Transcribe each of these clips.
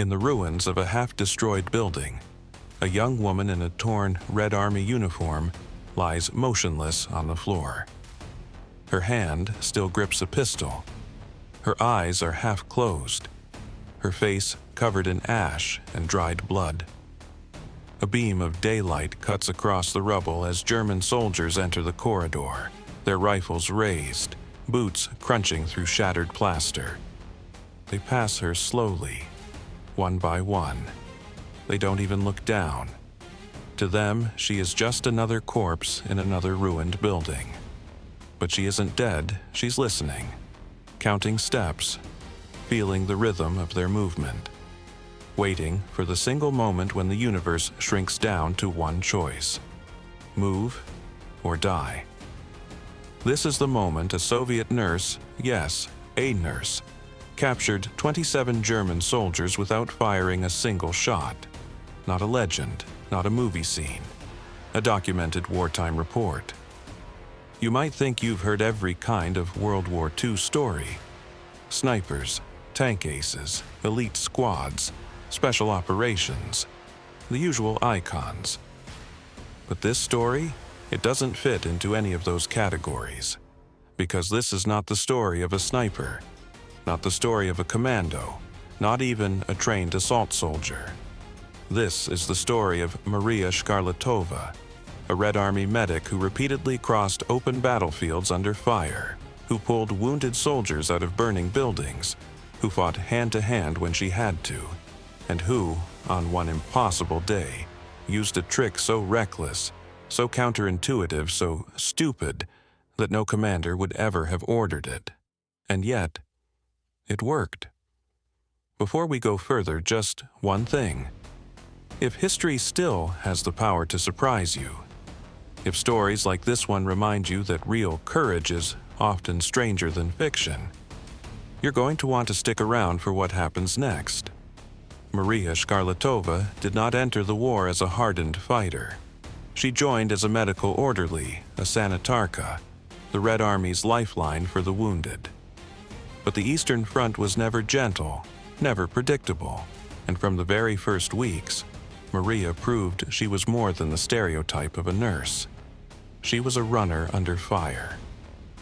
In the ruins of a half-destroyed building, a young woman in a torn Red Army uniform lies motionless on the floor. Her hand still grips a pistol. Her eyes are half closed, her face covered in ash and dried blood. A beam of daylight cuts across the rubble as German soldiers enter the corridor, their rifles raised, boots crunching through shattered plaster. They pass her slowly, one by one. They don't even look down. To them, she is just another corpse in another ruined building. But she isn't dead, she's listening, counting steps, feeling the rhythm of their movement, waiting for the single moment when the universe shrinks down to one choice: move or die. This is the moment a Soviet nurse, yes, a nurse, captured 27 German soldiers without firing a single shot. Not a legend, not a movie scene, a documented wartime report. You might think you've heard every kind of World War II story: snipers, tank aces, elite squads, special operations, the usual icons. But this story, it doesn't fit into any of those categories, because this is not the story of a sniper, not the story of a commando, not even a trained assault soldier. This is the story of Maria Shkarletova, a Red Army medic who repeatedly crossed open battlefields under fire, who pulled wounded soldiers out of burning buildings, who fought hand-to-hand when she had to, and who, on one impossible day, used a trick so reckless, so counterintuitive, so stupid, that no commander would ever have ordered it. And yet, it worked. Before we go further, just one thing. If history still has the power to surprise you, if stories like this one remind you that real courage is often stranger than fiction, you're going to want to stick around for what happens next. Maria Shkarletova did not enter the war as a hardened fighter. She joined as a medical orderly, a sanitarka, the Red Army's lifeline for the wounded. But the Eastern Front was never gentle, never predictable, and from the very first weeks, Maria proved she was more than the stereotype of a nurse. She was a runner under fire,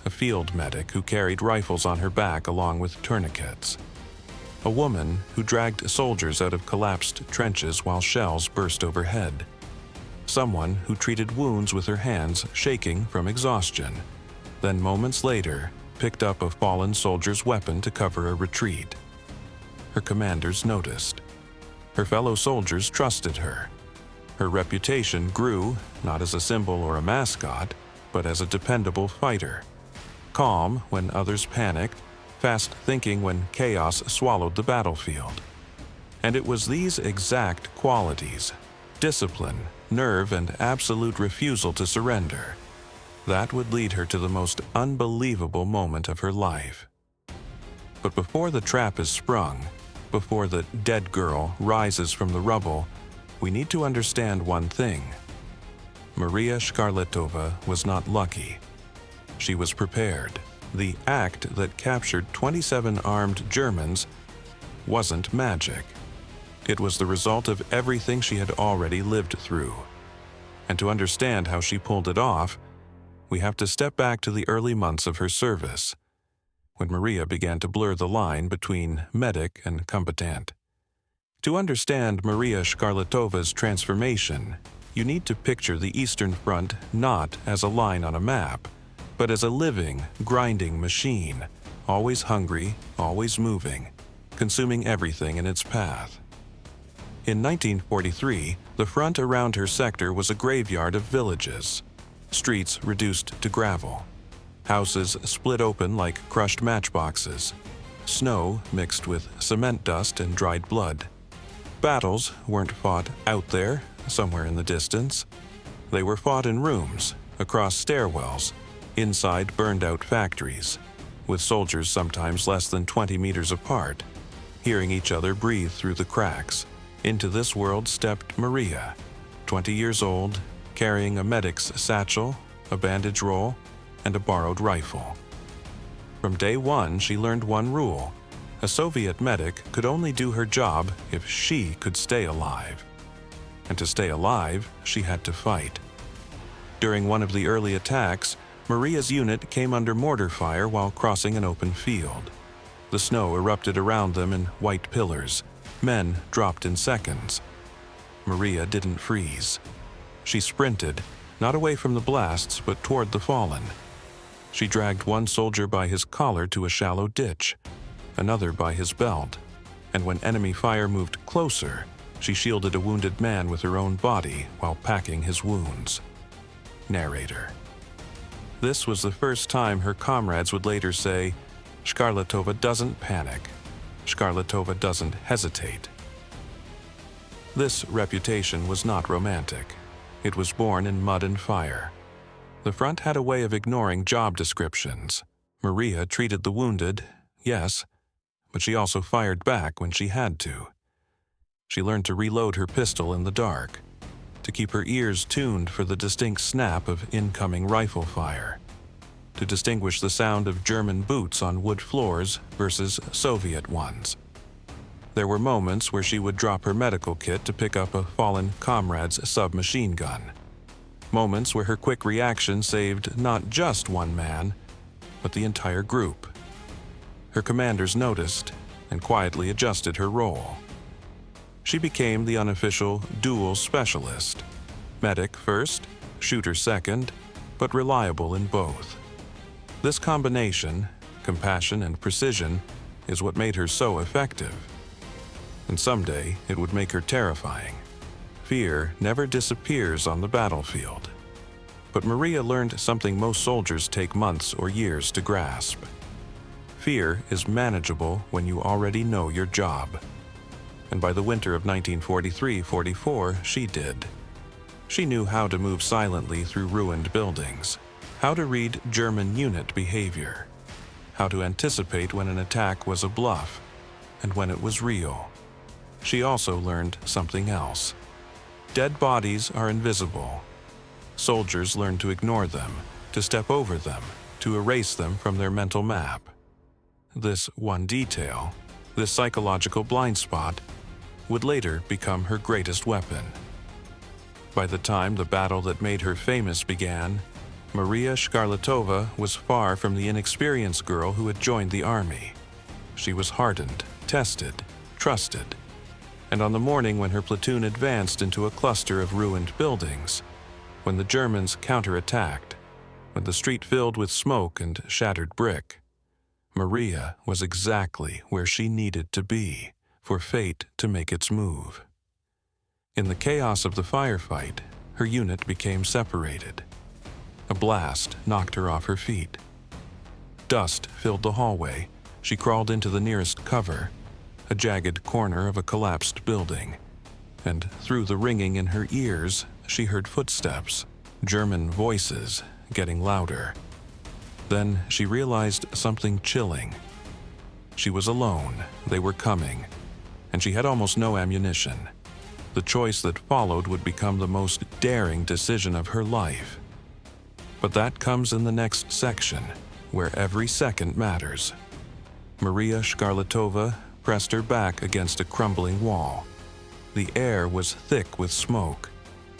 a field medic who carried rifles on her back along with tourniquets, a woman who dragged soldiers out of collapsed trenches while shells burst overhead, someone who treated wounds with her hands shaking from exhaustion, then moments later picked up a fallen soldier's weapon to cover a retreat. Her commanders noticed. Her fellow soldiers trusted her. Her reputation grew not as a symbol or a mascot, but as a dependable fighter. Calm when others panicked, fast thinking when chaos swallowed the battlefield. And it was these exact qualities, discipline, nerve, and absolute refusal to surrender, that would lead her to the most unbelievable moment of her life. But before the trap is sprung, before the dead girl rises from the rubble, we need to understand one thing. Maria Shkarletova was not lucky. She was prepared. The act that captured 27 armed Germans wasn't magic. It was the result of everything she had already lived through. And to understand how she pulled it off, we have to step back to the early months of her service, when Maria began to blur the line between medic and combatant. To understand Maria Shkarletova's transformation, you need to picture the Eastern Front not as a line on a map, but as a living, grinding machine, always hungry, always moving, consuming everything in its path. In 1943, the front around her sector was a graveyard of villages, streets reduced to gravel, houses split open like crushed matchboxes, snow mixed with cement dust and dried blood. Battles weren't fought out there, somewhere in the distance. They were fought in rooms, across stairwells, inside burned-out factories, with soldiers sometimes less than 20 meters apart, hearing each other breathe through the cracks. Into this world stepped Maria, 20 years old, carrying a medic's satchel, a bandage roll, and a borrowed rifle. From day one, she learned one rule: A Soviet medic could only do her job if she could stay alive. And to stay alive, she had to fight. During one of the early attacks, Maria's unit came under mortar fire while crossing an open field. The snow erupted around them in white pillars. Men dropped in seconds. Maria didn't freeze. She sprinted, not away from the blasts, but toward the fallen. She dragged one soldier by his collar to a shallow ditch, another by his belt, and when enemy fire moved closer, she shielded a wounded man with her own body while packing his wounds. Narrator. This was the first time her comrades would later say, "Shkarletova doesn't panic. Shkarletova doesn't hesitate." This reputation was not romantic. It was born in mud and fire. The front had a way of ignoring job descriptions. Maria treated the wounded, yes, but she also fired back when she had to. She learned to reload her pistol in the dark, to keep her ears tuned for the distinct snap of incoming rifle fire, to distinguish the sound of German boots on wood floors versus Soviet ones. There were moments where she would drop her medical kit to pick up a fallen comrade's submachine gun. Moments where her quick reaction saved not just one man, but the entire group. Her commanders noticed and quietly adjusted her role. She became the unofficial dual specialist, medic first, shooter second, but reliable in both. This combination, compassion and precision, is what made her so effective. And someday it would make her terrifying. Fear never disappears on the battlefield. But Maria learned something most soldiers take months or years to grasp. Fear is manageable when you already know your job. And by the winter of 1943-44, she did. She knew how to move silently through ruined buildings, how to read German unit behavior, how to anticipate when an attack was a bluff and when it was real. She also learned something else. Dead bodies are invisible. Soldiers learn to ignore them, to step over them, to erase them from their mental map. This one detail, this psychological blind spot, would later become her greatest weapon. By the time the battle that made her famous began, Maria Shkarletova was far from the inexperienced girl who had joined the army. She was hardened, tested, trusted. And on the morning when her platoon advanced into a cluster of ruined buildings, when the Germans counterattacked, when the street filled with smoke and shattered brick, Maria was exactly where she needed to be for fate to make its move. In the chaos of the firefight, her unit became separated. A blast knocked her off her feet. Dust filled the hallway. She crawled into the nearest cover, a jagged corner of a collapsed building, and through the ringing in her ears, she heard footsteps, German voices getting louder. Then she realized something chilling. She was alone, they were coming, and she had almost no ammunition. The choice that followed would become the most daring decision of her life. But that comes in the next section, where every second matters. Maria Shkarletova pressed her back against a crumbling wall. The air was thick with smoke.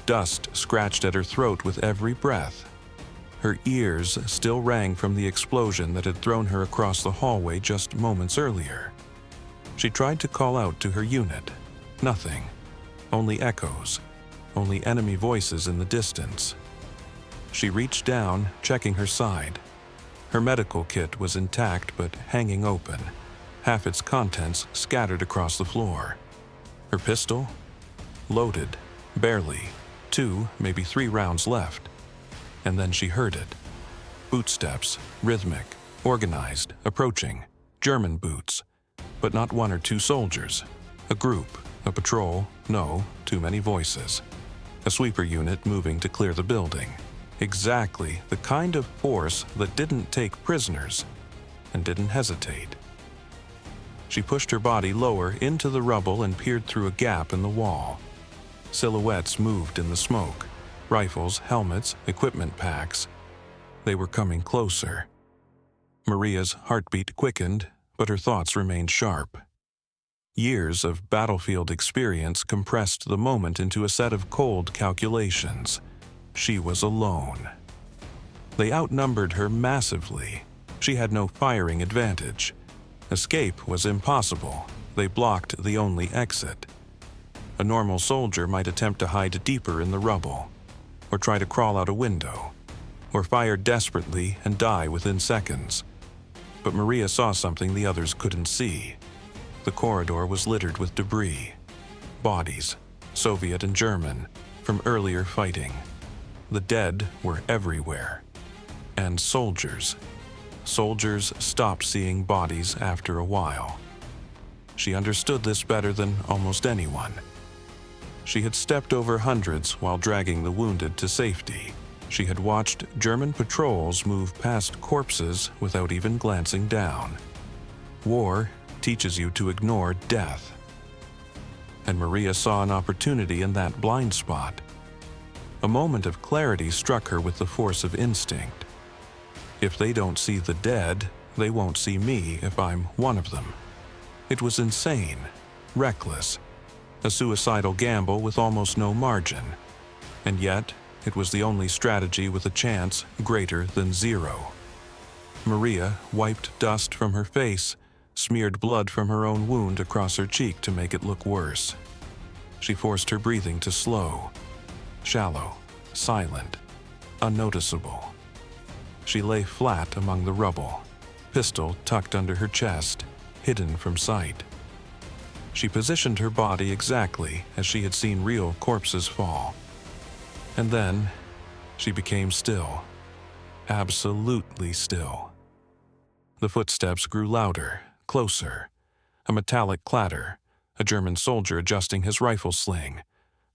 Dust scratched at her throat with every breath. Her ears still rang from the explosion that had thrown her across the hallway just moments earlier. She tried to call out to her unit. Nothing. Only echoes. Only enemy voices in the distance. She reached down, checking her side. Her medical kit was intact but hanging open, half its contents scattered across the floor. Her pistol? Loaded, barely, 2, maybe 3 rounds left. And then she heard it. Footsteps, rhythmic, organized, approaching. German boots. But not 1 or 2 soldiers. A group, a patrol, no, too many voices. A sweeper unit moving to clear the building. Exactly the kind of force that didn't take prisoners and didn't hesitate. She pushed her body lower into the rubble and peered through a gap in the wall. Silhouettes moved in the smoke. Rifles, helmets, equipment packs. They were coming closer. Maria's heartbeat quickened, but her thoughts remained sharp. Years of battlefield experience compressed the moment into a set of cold calculations. She was alone. They outnumbered her massively. She had no firing advantage. Escape was impossible. They blocked the only exit. A normal soldier might attempt to hide deeper in the rubble, or try to crawl out a window, or fire desperately and die within seconds. But Maria saw something the others couldn't see. The corridor was littered with debris. Bodies, Soviet and German, from earlier fighting. The dead were everywhere. And soldiers. Soldiers stopped seeing bodies after a while. She understood this better than almost anyone. She had stepped over hundreds while dragging the wounded to safety. She had watched German patrols move past corpses without even glancing down. War teaches you to ignore death. And Maria saw an opportunity in that blind spot. A moment of clarity struck her with the force of instinct. If they don't see the dead, they won't see me if I'm one of them. It was insane, reckless, a suicidal gamble with almost no margin. And yet, it was the only strategy with a chance greater than zero. Maria wiped dust from her face, smeared blood from her own wound across her cheek to make it look worse. She forced her breathing to slow, shallow, silent, unnoticeable. She lay flat among the rubble, pistol tucked under her chest, hidden from sight. She positioned her body exactly as she had seen real corpses fall. And then, she became still, absolutely still. The footsteps grew louder, closer. A metallic clatter, a German soldier adjusting his rifle sling.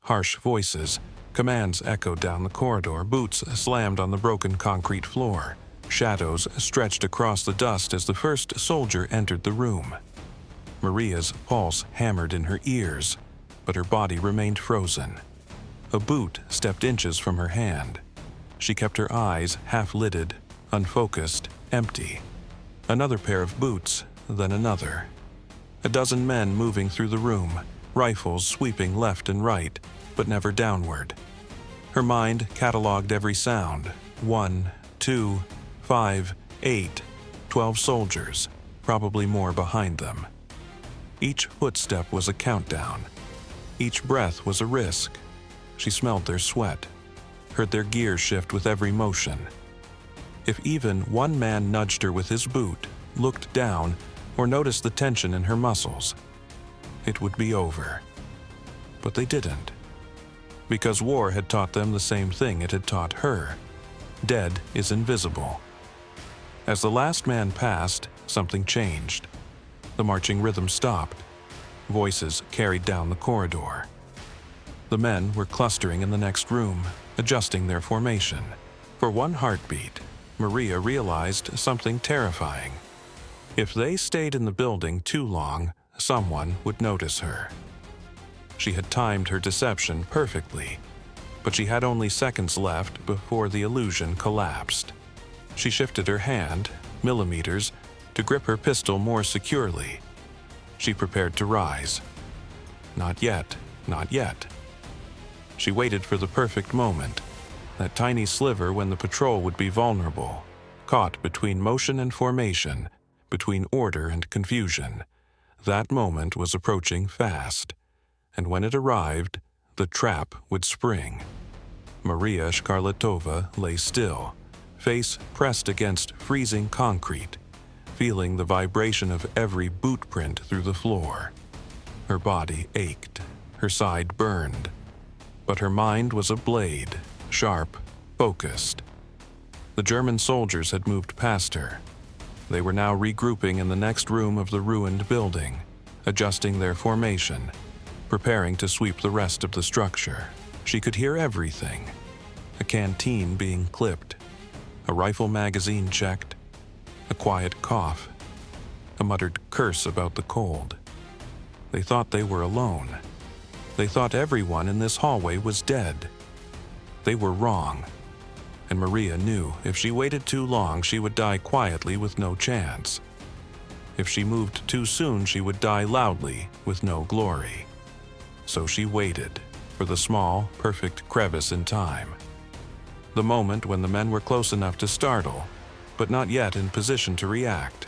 Harsh voices, commands echoed down the corridor, boots slammed on the broken concrete floor. Shadows stretched across the dust as the first soldier entered the room. Maria's pulse hammered in her ears, but her body remained frozen. A boot stepped inches from her hand. She kept her eyes half-lidded, unfocused, empty. Another pair of boots, then another. A dozen men moving through the room, rifles sweeping left and right, but never downward. Her mind cataloged every sound. 1, 2, 5, 8, 12 soldiers, probably more behind them. Each footstep was a countdown. Each breath was a risk. She smelled their sweat, heard their gears shift with every motion. If even one man nudged her with his boot, looked down, or noticed the tension in her muscles, it would be over. But they didn't. Because war had taught them the same thing it had taught her. Dead is invisible. As the last man passed, something changed. The marching rhythm stopped. Voices carried down the corridor. The men were clustering in the next room, adjusting their formation. For one heartbeat, Maria realized something terrifying. If they stayed in the building too long, someone would notice her. She had timed her deception perfectly, but she had only seconds left before the illusion collapsed. She shifted her hand, millimeters, to grip her pistol more securely. She prepared to rise. Not yet, not yet. She waited for the perfect moment, that tiny sliver when the patrol would be vulnerable, caught between motion and formation, between order and confusion. That moment was approaching fast, and when it arrived, the trap would spring. Maria Shkarletova lay still, face pressed against freezing concrete, feeling the vibration of every boot print through the floor. Her body ached, her side burned, but her mind was a blade, sharp, focused. The German soldiers had moved past her. They were now regrouping in the next room of the ruined building, adjusting their formation, preparing to sweep the rest of the structure. She could hear everything. A canteen being clipped, a rifle magazine checked, a quiet cough, a muttered curse about the cold. They thought they were alone. They thought everyone in this hallway was dead. They were wrong, and Maria knew if she waited too long she would die quietly with no chance. If she moved too soon, she would die loudly with no glory. So she waited for the small, perfect crevice in time. The moment when the men were close enough to startle, but not yet in position to react.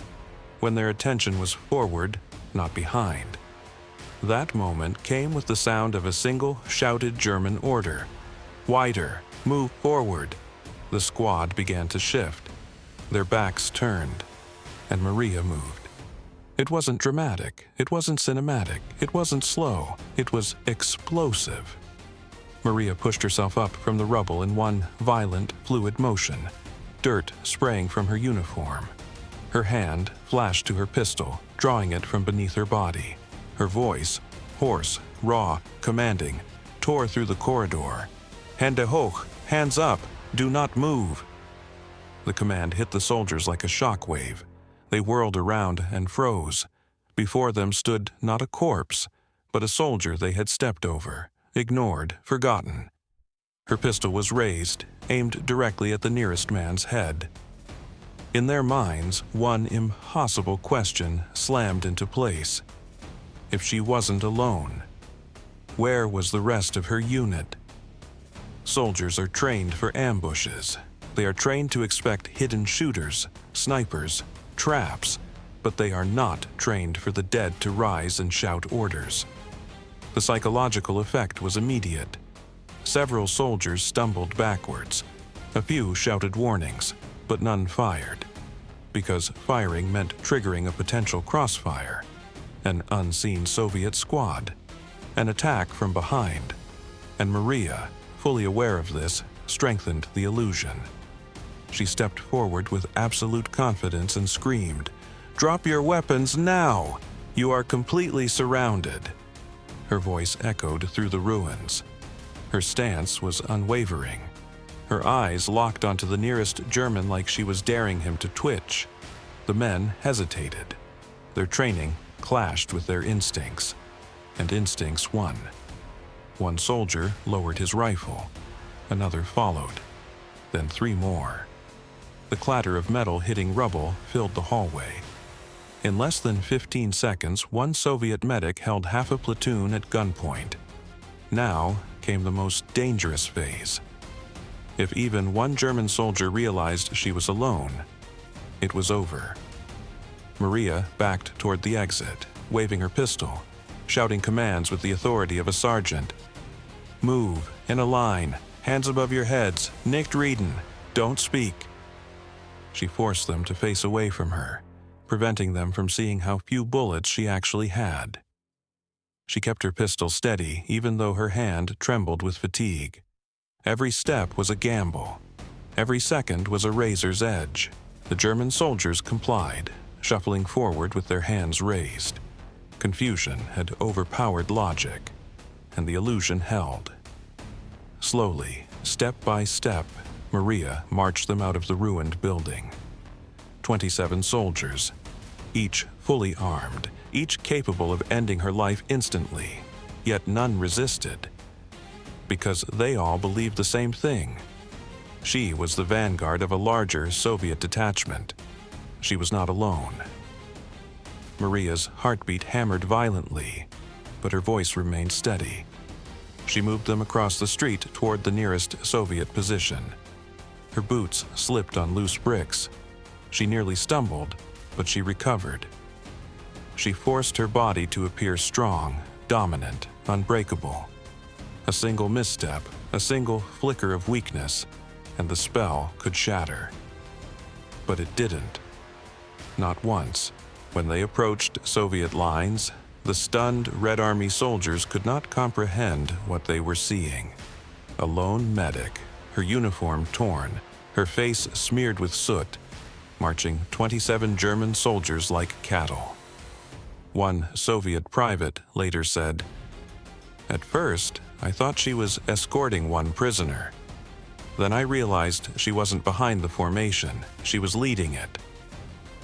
When their attention was forward, not behind. That moment came with the sound of a single shouted German order. "Wider, move forward." The squad began to shift. Their backs turned, and Maria moved. It wasn't dramatic, it wasn't cinematic, it wasn't slow, it was explosive. Maria pushed herself up from the rubble in one violent, fluid motion, dirt spraying from her uniform. Her hand flashed to her pistol, drawing it from beneath her body. Her voice, hoarse, raw, commanding, tore through the corridor. "Hände hoch, hands up, do not move." The command hit the soldiers like a shock wave. They whirled around and froze. Before them stood not a corpse, but a soldier they had stepped over, ignored, forgotten. Her pistol was raised, aimed directly at the nearest man's head. In their minds, one impossible question slammed into place. If she wasn't alone, where was the rest of her unit? Soldiers are trained for ambushes. They are trained to expect hidden shooters, snipers, traps, but they are not trained for the dead to rise and shout orders. The psychological effect was immediate. Several soldiers stumbled backwards. A few shouted warnings, but none fired, because firing meant triggering a potential crossfire, an unseen Soviet squad, an attack from behind, and Maria, fully aware of this, strengthened the illusion. She stepped forward with absolute confidence and screamed, "Drop your weapons now! You are completely surrounded." Her voice echoed through the ruins. Her stance was unwavering. Her eyes locked onto the nearest German like she was daring him to twitch. The men hesitated. Their training clashed with their instincts, and instincts won. One soldier lowered his rifle. Another followed. Then 3 more. The clatter of metal hitting rubble filled the hallway. In less than 15 seconds, one Soviet medic held half a platoon at gunpoint. Now came the most dangerous phase. If even one German soldier realized she was alone, it was over. Maria backed toward the exit, waving her pistol, shouting commands with the authority of a sergeant. "Move, in a line, hands above your heads, nicht reden, don't speak." She forced them to face away from her, preventing them from seeing how few bullets she actually had. She kept her pistol steady even though her hand trembled with fatigue. Every step was a gamble. Every second was a razor's edge. The German soldiers complied, shuffling forward with their hands raised. Confusion had overpowered logic, and the illusion held. Slowly, step by step, Maria marched them out of the ruined building. 27 soldiers, each fully armed, each capable of ending her life instantly, yet none resisted. Because they all believed the same thing. She was the vanguard of a larger Soviet detachment. She was not alone. Maria's heartbeat hammered violently, but her voice remained steady. She moved them across the street toward the nearest Soviet position. Her boots slipped on loose bricks. She nearly stumbled, but she recovered. She forced her body to appear strong, dominant, unbreakable. A single misstep, a single flicker of weakness, and the spell could shatter. But it didn't. Not once. When they approached Soviet lines, the stunned Red Army soldiers could not comprehend what they were seeing. A lone medic, her uniform torn, her face smeared with soot, marching 27 German soldiers like cattle. One Soviet private later said, "At first, I thought she was escorting one prisoner. Then I realized she wasn't behind the formation, she was leading it."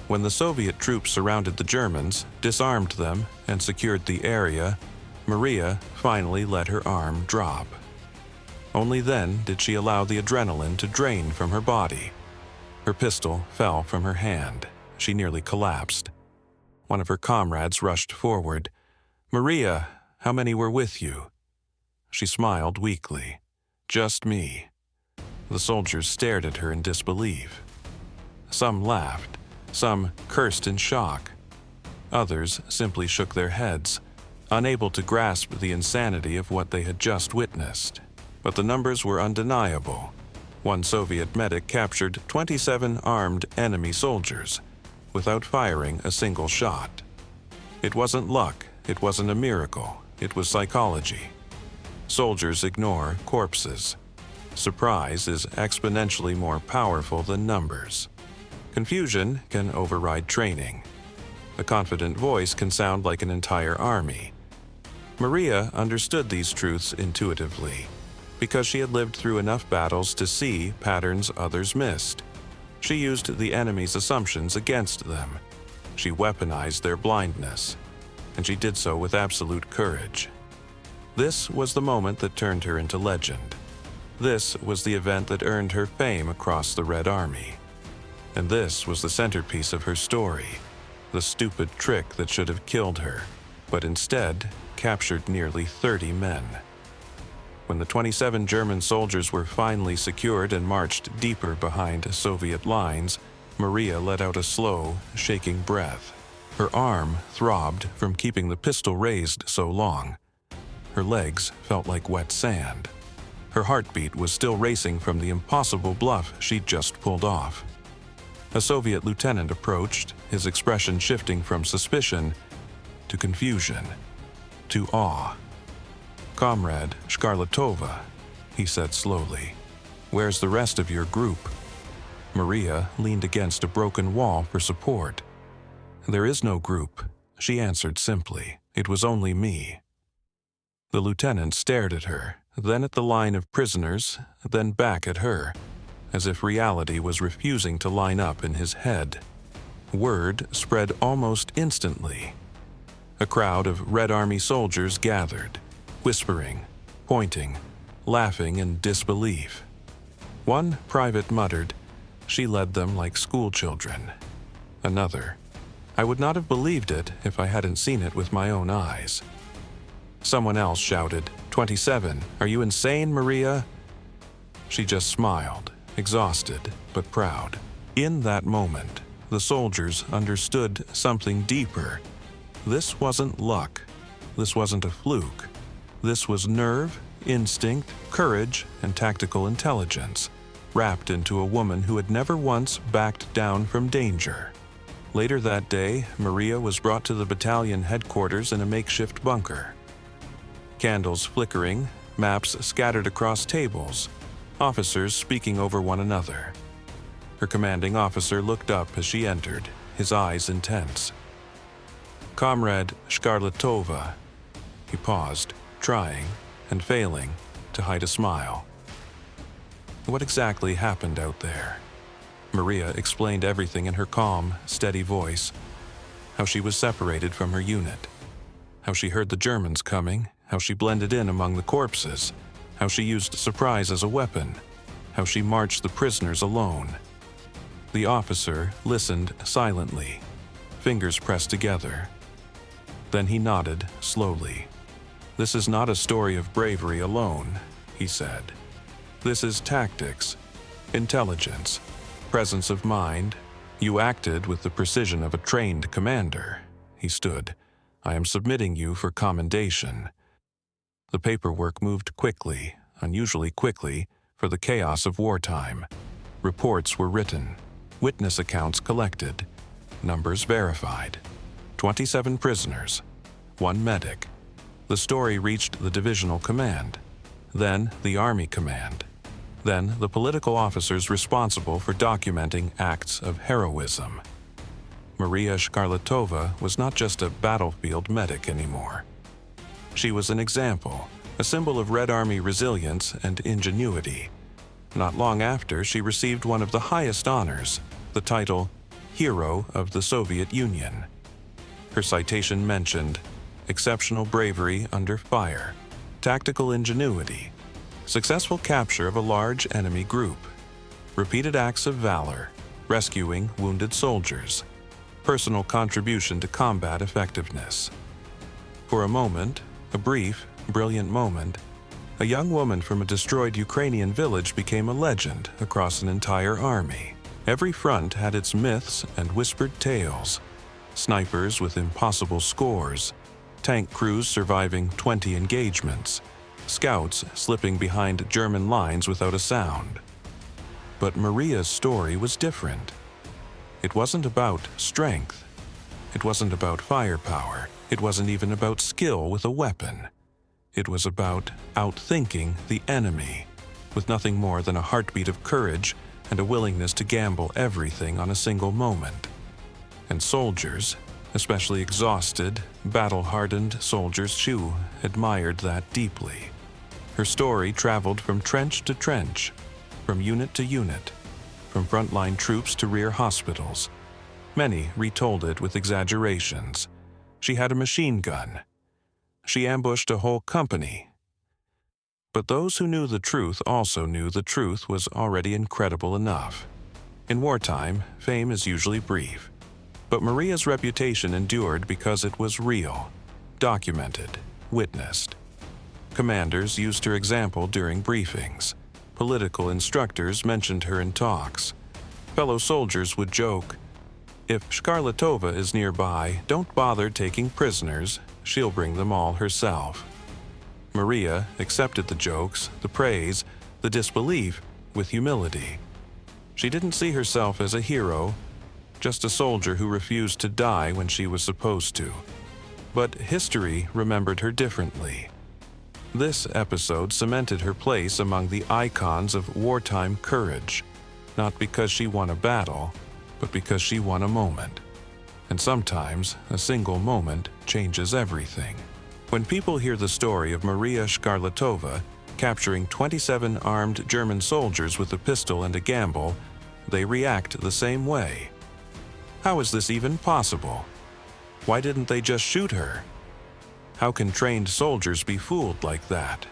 When the Soviet troops surrounded the Germans, disarmed them, and secured the area, Maria finally let her arm drop. Only then did she allow the adrenaline to drain from her body. Her pistol fell from her hand. She nearly collapsed. One of her comrades rushed forward. "Maria, how many were with you?" She smiled weakly. "Just me." The soldiers stared at her in disbelief. Some laughed, some cursed in shock. Others simply shook their heads, unable to grasp the insanity of what they had just witnessed. But the numbers were undeniable. One Soviet medic captured 27 armed enemy soldiers without firing a single shot. It wasn't luck, it wasn't a miracle, it was psychology. Soldiers ignore corpses. Surprise is exponentially more powerful than numbers. Confusion can override training. A confident voice can sound like an entire army. Maria understood these truths intuitively, because she had lived through enough battles to see patterns others missed. She used the enemy's assumptions against them. She weaponized their blindness, and she did so with absolute courage. This was the moment that turned her into legend. This was the event that earned her fame across the Red Army. And this was the centerpiece of her story, the stupid trick that should have killed her, but instead captured nearly 30 men. When the 27 German soldiers were finally secured and marched deeper behind Soviet lines, Maria let out a slow, shaking breath. Her arm throbbed from keeping the pistol raised so long. Her legs felt like wet sand. Her heartbeat was still racing from the impossible bluff she'd just pulled off. A Soviet lieutenant approached, his expression shifting from suspicion to confusion, to awe. "Comrade Shkarletova," he said slowly, "where's the rest of your group?" Maria leaned against a broken wall for support. "There is no group," she answered simply. "It was only me." The lieutenant stared at her, then at the line of prisoners, then back at her, as if reality was refusing to line up in his head. Word spread almost instantly. A crowd of Red Army soldiers gathered, whispering, pointing, laughing in disbelief. One private muttered, "She led them like schoolchildren." Another, "I would not have believed it if I hadn't seen it with my own eyes." Someone else shouted, "27, are you insane, Maria?" She just smiled, exhausted but proud. In that moment, the soldiers understood something deeper. This wasn't luck. This wasn't a fluke. This was nerve, instinct, courage, and tactical intelligence, wrapped into a woman who had never once backed down from danger. Later that day, Maria was brought to the battalion headquarters in a makeshift bunker. Candles flickering, maps scattered across tables, officers speaking over one another. Her commanding officer looked up as she entered, his eyes intense. "Comrade Shkarletova." He paused, trying and failing to hide a smile. What exactly happened out there? Maria explained everything in her calm, steady voice. How she was separated from her unit. How she heard the Germans coming. How she blended in among the corpses. How she used surprise as a weapon. How she marched the prisoners alone. The officer listened silently, fingers pressed together. Then he nodded slowly. "This is not a story of bravery alone," he said. "This is tactics, intelligence, presence of mind. You acted with the precision of a trained commander." He stood. "I am submitting you for commendation." The paperwork moved quickly, unusually quickly, for the chaos of wartime. Reports were written, witness accounts collected, numbers verified. 27 prisoners, 1 medic. The story reached the divisional command, then the Army command, then the political officers responsible for documenting acts of heroism. Maria Shkarletova was not just a battlefield medic anymore. She was an example, a symbol of Red Army resilience and ingenuity. Not long after, she received one of the highest honors, the title Hero of the Soviet Union. Her citation mentioned exceptional bravery under fire, tactical ingenuity, successful capture of a large enemy group, repeated acts of valor, rescuing wounded soldiers. personal contribution to combat effectiveness. For a moment, a brief, brilliant moment, a young woman from a destroyed Ukrainian village became a legend across an entire army. Every front had its myths and whispered tales. Snipers with impossible scores, tank crews surviving 20 engagements, scouts slipping behind German lines without a sound. But Maria's story was different. It wasn't about strength. It wasn't about firepower. It wasn't even about skill with a weapon. It was about outthinking the enemy, with nothing more than a heartbeat of courage and a willingness to gamble everything on a single moment. And soldiers, especially exhausted, battle-hardened soldiers, she admired that deeply. Her story traveled from trench to trench, from unit to unit, from frontline troops to rear hospitals. Many retold it with exaggerations. She had a machine gun. She ambushed a whole company. But those who knew the truth also knew the truth was already incredible enough. In wartime, fame is usually brief. But Maria's reputation endured because it was real, documented, witnessed. Commanders used her example during briefings. Political instructors mentioned her in talks. Fellow soldiers would joke, "If Shkarletova is nearby, don't bother taking prisoners. She'll bring them all herself." Maria accepted the jokes, the praise, the disbelief with humility. She didn't see herself as a hero, just a soldier who refused to die when she was supposed to. But history remembered her differently. This episode cemented her place among the icons of wartime courage, not because she won a battle, but because she won a moment. And sometimes, a single moment changes everything. When people hear the story of Maria Shkarletova capturing 27 armed German soldiers with a pistol and a gamble, they react the same way. How is this even possible? Why didn't they just shoot her? How can trained soldiers be fooled like that?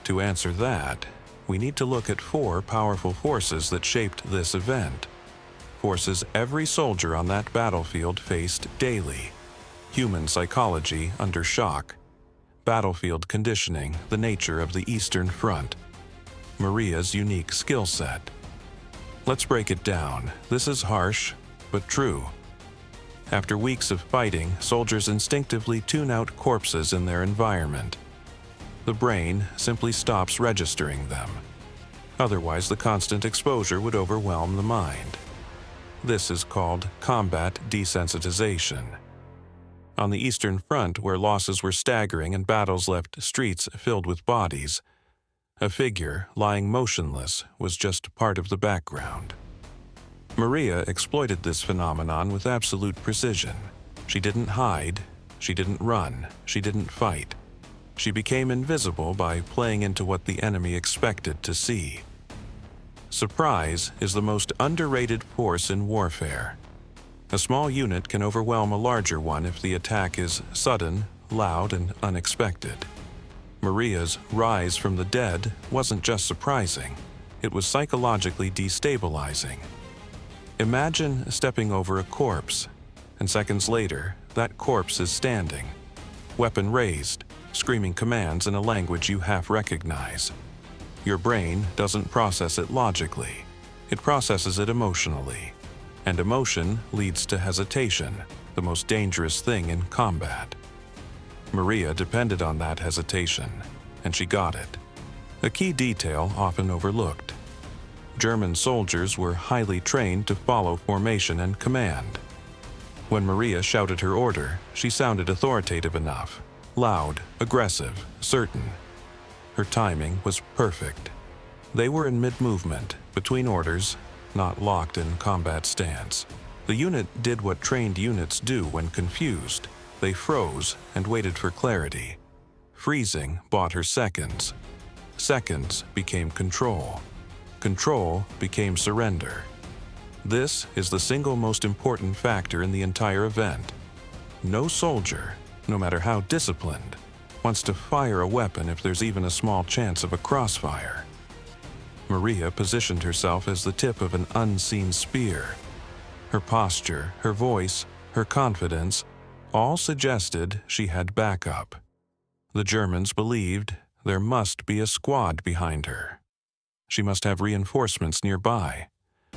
To answer that, we need to look at 4 powerful forces that shaped this event. Forces every soldier on that battlefield faced daily. Human psychology under shock. Battlefield conditioning, the nature of the Eastern Front. Maria's unique skill set. Let's break it down. This is harsh, but true. After weeks of fighting, soldiers instinctively tune out corpses in their environment. The brain simply stops registering them. Otherwise, the constant exposure would overwhelm the mind. This is called combat desensitization. On the Eastern Front, where losses were staggering and battles left streets filled with bodies, a figure lying motionless was just part of the background. Maria exploited this phenomenon with absolute precision. She didn't hide, she didn't run, she didn't fight. She became invisible by playing into what the enemy expected to see. Surprise is the most underrated force in warfare. A small unit can overwhelm a larger one if the attack is sudden, loud, and unexpected. Maria's rise from the dead wasn't just surprising, it was psychologically destabilizing. Imagine stepping over a corpse, and seconds later, that corpse is standing, weapon raised, screaming commands in a language you half recognize. Your brain doesn't process it logically, it processes it emotionally. And emotion leads to hesitation, the most dangerous thing in combat. Maria depended on that hesitation, and she got it. A key detail often overlooked. German soldiers were highly trained to follow formation and command. When Maria shouted her order, she sounded authoritative enough, loud, aggressive, certain. Her timing was perfect. They were in mid-movement, between orders, not locked in combat stance. The unit did what trained units do when confused. They froze and waited for clarity. Freezing bought her seconds. Seconds became control. Control became surrender. This is the single most important factor in the entire event. No soldier, no matter how disciplined, wants to fire a weapon if there's even a small chance of a crossfire. Maria positioned herself as the tip of an unseen spear. Her posture, her voice, her confidence, all suggested she had backup. The Germans believed there must be a squad behind her. She must have reinforcements nearby.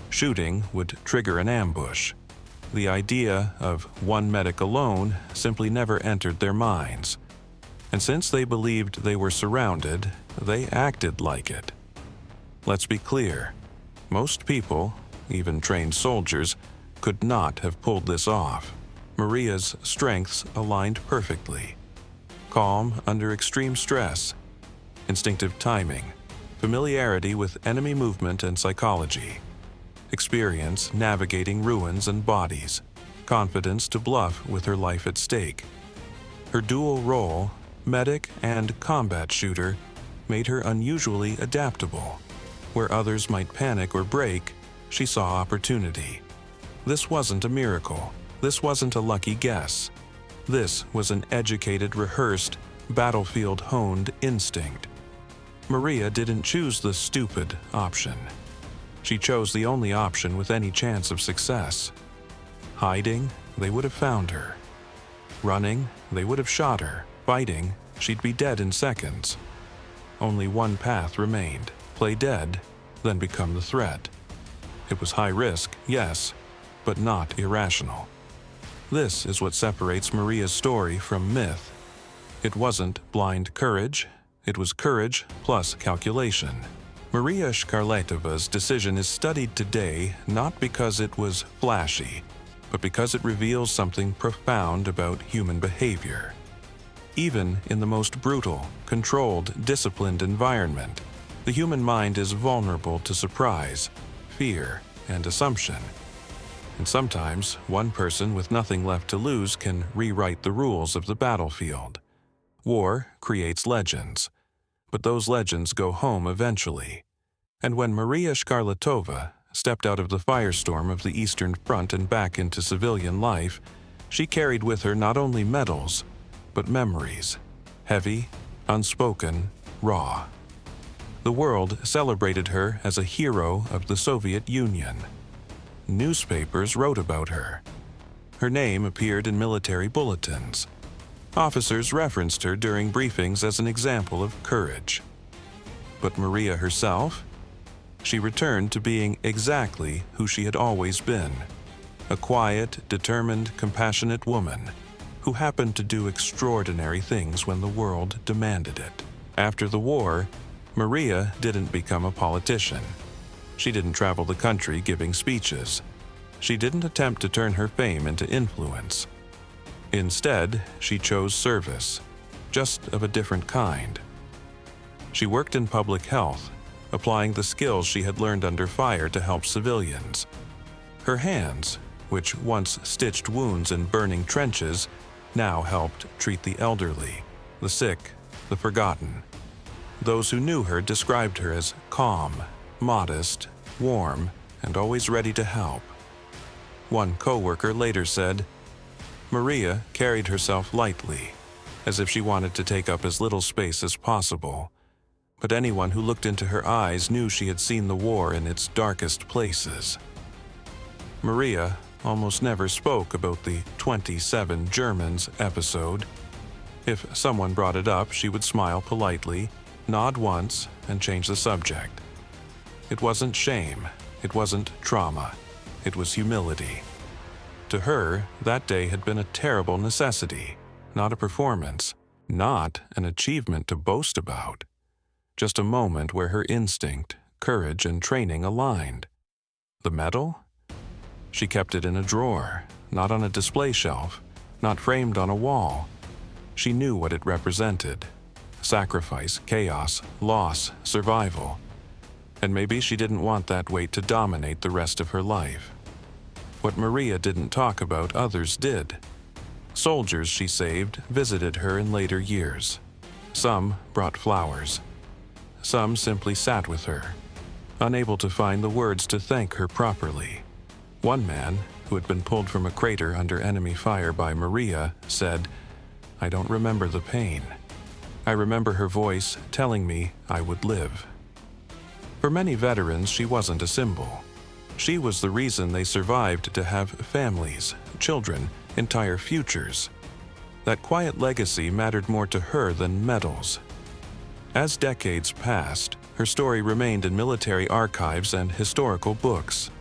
Shooting would trigger an ambush. The idea of one medic alone simply never entered their minds. And since they believed they were surrounded, they acted like it. Let's be clear. Most people, even trained soldiers, could not have pulled this off. Maria's strengths aligned perfectly. Calm under extreme stress, instinctive timing, familiarity with enemy movement and psychology, experience navigating ruins and bodies, confidence to bluff with her life at stake. Her dual role, medic and combat shooter, made her unusually adaptable. Where others might panic or break, she saw opportunity. This wasn't a miracle. This wasn't a lucky guess. This was an educated, rehearsed, battlefield-honed instinct. Maria didn't choose the stupid option. She chose the only option with any chance of success. Hiding, they would have found her. Running, they would have shot her. Fighting, she'd be dead in seconds. Only one path remained: play dead, then become the threat. It was high risk, yes, but not irrational. This is what separates Maria's story from myth. It wasn't blind courage, it was courage plus calculation. Maria Shkarletova's decision is studied today not because it was flashy, but because it reveals something profound about human behavior. Even in the most brutal, controlled, disciplined environment, the human mind is vulnerable to surprise, fear, and assumption. And sometimes, one person with nothing left to lose can rewrite the rules of the battlefield. War creates legends, but those legends go home eventually. And when Maria Shkarletova stepped out of the firestorm of the Eastern Front and back into civilian life, she carried with her not only medals, but memories, heavy, unspoken, raw. The world celebrated her as a hero of the Soviet Union. Newspapers wrote about her. Her name appeared in military bulletins. Officers referenced her during briefings as an example of courage. But Maria herself? She returned to being exactly who she had always been: a quiet, determined, compassionate woman who happened to do extraordinary things when the world demanded it. After the war, Maria didn't become a politician. She didn't travel the country giving speeches. She didn't attempt to turn her fame into influence. Instead, she chose service, just of a different kind. She worked in public health, applying the skills she had learned under fire to help civilians. Her hands, which once stitched wounds in burning trenches, now helped treat the elderly, the sick, the forgotten. Those who knew her described her as calm, modest, warm, and always ready to help. One co-worker later said, "Maria carried herself lightly, as if she wanted to take up as little space as possible. But anyone who looked into her eyes knew she had seen the war in its darkest places." Maria almost never spoke about the 27 Germans episode. If someone brought it up, she would smile politely, nod once, and change the subject. It wasn't shame, it wasn't trauma, it was humility. To her, that day had been a terrible necessity, not a performance, not an achievement to boast about. Just a moment where her instinct, courage, and training aligned. The medal? She kept it in a drawer, not on a display shelf, not framed on a wall. She knew what it represented: sacrifice, chaos, loss, survival. And maybe she didn't want that weight to dominate the rest of her life. What Maria didn't talk about, others did. Soldiers she saved visited her in later years. Some brought flowers. Some simply sat with her, unable to find the words to thank her properly. One man, who had been pulled from a crater under enemy fire by Maria, said, "I don't remember the pain. I remember her voice telling me I would live." For many veterans, she wasn't a symbol. She was the reason they survived to have families, children, entire futures. That quiet legacy mattered more to her than medals. As decades passed, her story remained in military archives and historical books.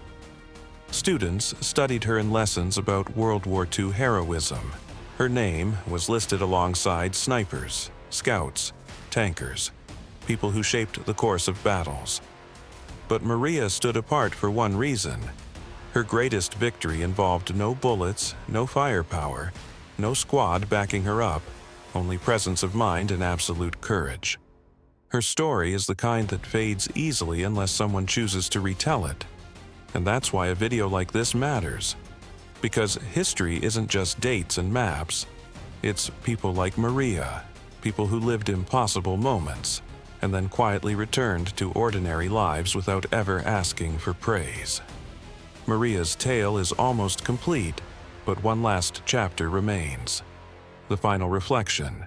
Students studied her in lessons about World War II heroism. Her name was listed alongside snipers, scouts, tankers, people who shaped the course of battles. But Maria stood apart for one reason. Her greatest victory involved no bullets, no firepower, no squad backing her up, only presence of mind and absolute courage. Her story is the kind that fades easily unless someone chooses to retell it. And that's why a video like this matters. Because history isn't just dates and maps. It's people like Maria, people who lived impossible moments, and then quietly returned to ordinary lives without ever asking for praise. Maria's tale is almost complete, but one last chapter remains. The final reflection,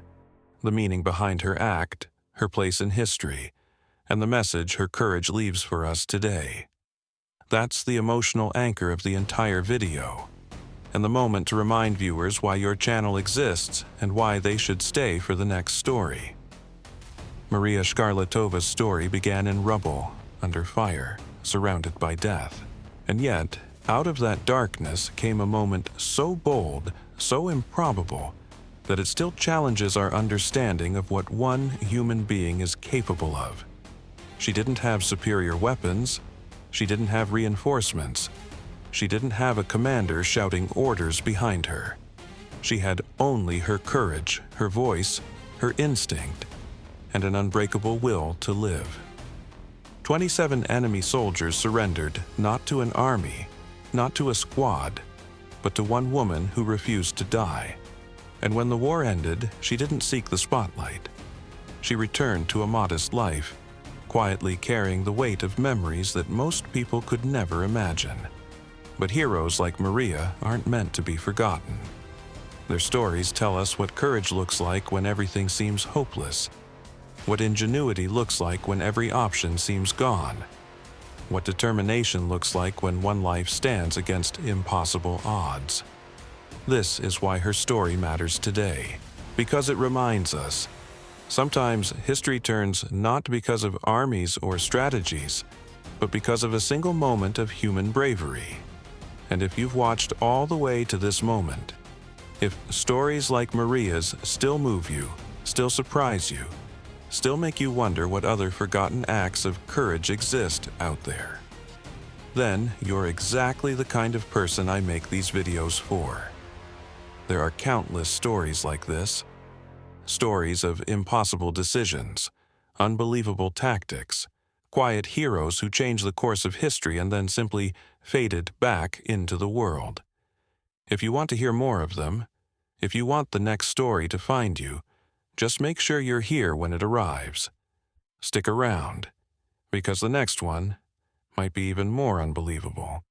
the meaning behind her act, her place in history, and the message her courage leaves for us today. That's the emotional anchor of the entire video, and the moment to remind viewers why your channel exists and why they should stay for the next story. Maria Shkarletova's story began in rubble, under fire, surrounded by death. And yet, out of that darkness came a moment so bold, so improbable, that it still challenges our understanding of what one human being is capable of. She didn't have superior weapons. She didn't have reinforcements. She didn't have a commander shouting orders behind her. She had only her courage, her voice, her instinct, and an unbreakable will to live. 27 enemy soldiers surrendered not to an army, not to a squad, but to one woman who refused to die. And when the war ended, she didn't seek the spotlight. She returned to a modest life, quietly carrying the weight of memories that most people could never imagine. But heroes like Maria aren't meant to be forgotten. Their stories tell us what courage looks like when everything seems hopeless, what ingenuity looks like when every option seems gone, what determination looks like when one life stands against impossible odds. This is why her story matters today, because it reminds us, sometimes history turns not because of armies or strategies, but because of a single moment of human bravery. And if you've watched all the way to this moment, if stories like Maria's still move you, still surprise you, still make you wonder what other forgotten acts of courage exist out there, then you're exactly the kind of person I make these videos for. There are countless stories like this. Stories of impossible decisions, unbelievable tactics, quiet heroes who changed the course of history and then simply faded back into the world. If you want to hear more of them, if you want the next story to find you, just make sure you're here when it arrives. Stick around, because the next one might be even more unbelievable.